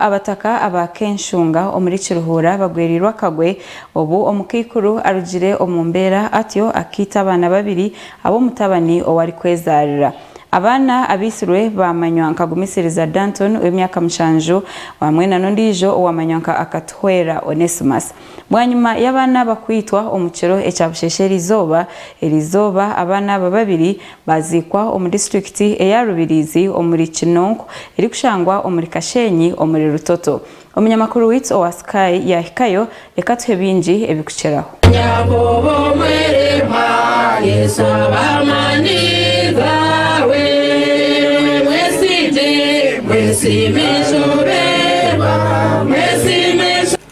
abataka abakenshunga omuri Kiruhura bagwerirwa kagwe obu omukikuru arugire omumbera atyo akita abana babiri abo mutabani owari kwezarira abana abisirwe bamanywanka gumisiriza Danton w'emyaka 7 wamwe na nondijo owamanywanka akatwera Onesimus bwanyuma y'abana bakwitwa omukiro echabushesheri elizoba abana babiri bazikwa omu district eya Rubirizi omuri Kinonko eri kushangwa omuri Kashenyi omuri Rutoto omunyamakuru witso wa Sky yahikayo reka tuhe bingi ebikucheraho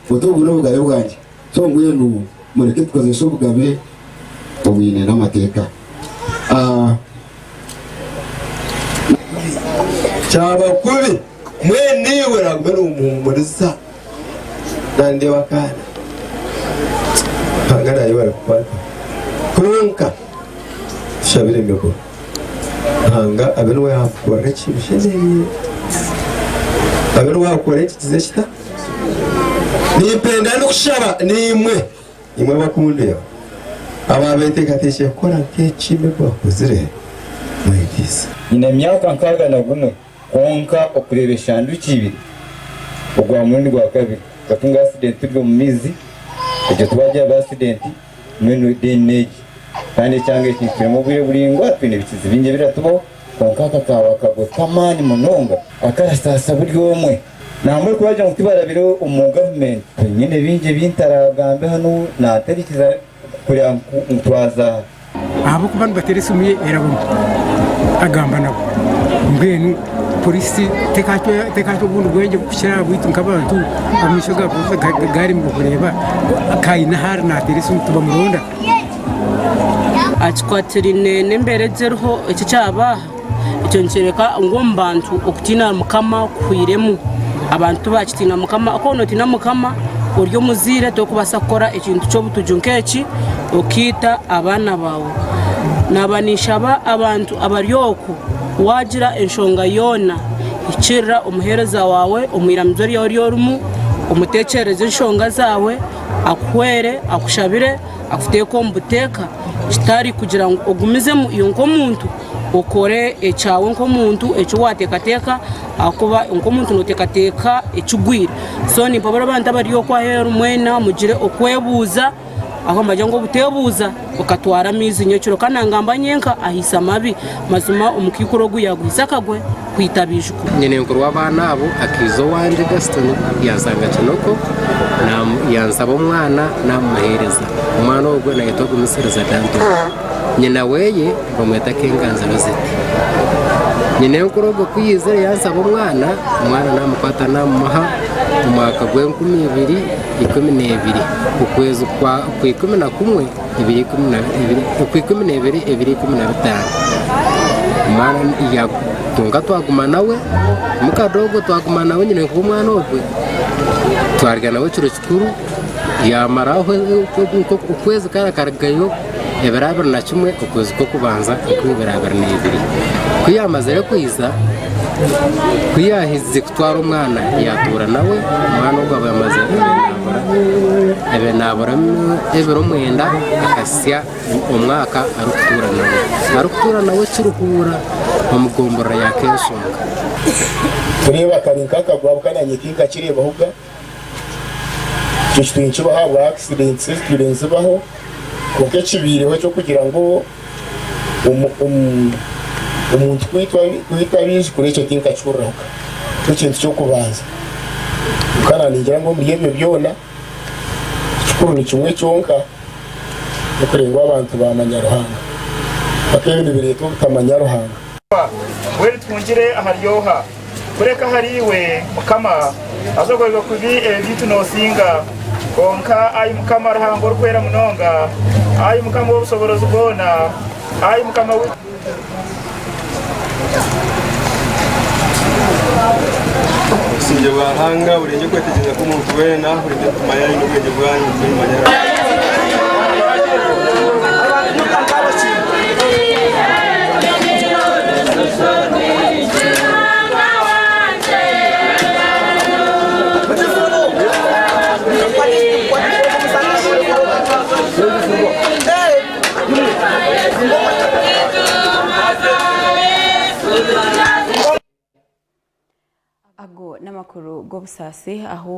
foto buno bugabe bwanjye so ngwenu mureke tukozesha ubugabe ubuyine n'amateka cyaba kubi mweniwe ragwe n'umuhumuriza nande wakana hangara yibara kupata kunka shabire mbeko hanga abenwe hakora kibishene abenwe hakora kizeshita nipenda no kushaba nimwe bakunde ababente kateshe kora nk'ekime bakuzire mwigisa ina myaka nkaga na gumwe konka okurebesha ndukibiri ogwa mundi gwa kabiri katunga accident rwo mu mizi ejo twaje aba accident mwenu DNA kandi cyange cyifiremo bure buringwa twine bikizi binge biratubo konka kakawa kagwe kamani munonga akarasasa buryo omwe namwe kubaje mu kibara biro umu government nyine binge bintaragambe hano na tarikiza kuri mutwaza abo kubantu baterisumiye erabona agamba nabo mbwenu polisi tekacho bundu gwenje kushira bwitu nkabantu amishoga gari mu kureba kaina har na terisum tuba muronda achikwatirine nembere zerho iki cyaba icyo ncereka ngombantu okutina mukama kuiremu abantu bakitina mukama akono tina mukama uryo muzire to kubasakora ikintu cyo butujunkeki okita abana bawe nabanishaba abantu abaryoko wagira enshonga yona ikira umuhereza wawe umwiramzori yorumu umutekereze enshonga zawe akwere akushabire afuteko mbuteka kitari kugira ngo ogumize mu iyo nkomuntu okore echawe nkomuntu echo watekateka akuba nkomuntu notekateka echugwira so ni pabara abantu abariyo kwa heru mwena mugire okwebuza aho majango butebuza ukatwara mizi nyecuro kana ngamba nyenka ahisa mabi mazuma umukikuro guyagwisakagwe kwitabijwe nyene ngoro wabana abo akizo wanje Gaston yazanga kinoko na yansaba umwana namuhereza umwana ogwe na yitwa gumisiriza Danton nyina weye bamweta kenganza rozeti nyine ngorogo kwiyizera yansaba umwana namukwata namuha umwaka gwe 2012 ukwezi kwa 11 2015 umwana ya tunga twaguma nawe mukadogo twaguma nawe nyine kumwana ogwe twarga nawe ciro kikuru yamaraho ukwezi karagayo eberabara na kimwe ukwezi ko kubanza ukwiberabara n'ibiri kuyamaze rero kwiza kuyahize kutwara umwana yatura nawe umwana ugabo yamaze nabora ebero mwenda akasya umwaka arukutura nawe kiruhura bamugombora yakeshonga tureba karinka kagwa kananye kinka kireba huga cyitwinci bahabwa accidents turenze baho kuko kibiriho cyo kugira ngo umuntu kwitwa bizi kuri icyo kinka cyurahuka ikintu cyo kubanza kana ningira ngo mbyeme byona cyukuru ni kimwe cyonka ukurengwa abantu bamanyaruhanga bakende bire to tamanyaruhanga weri twungire aharyoha kureka hariwe mukama azogorwa kubi bitu nosinga konka ayi mukama rahango rwera munonga ayi mukama w'ubushobozi bwona ayi mukama sinje bahanga urenge kwetegeza ko umuntu wena urinde kumanya n'ubwenge bwanyu kumanya ago n'amakuru go busasi aho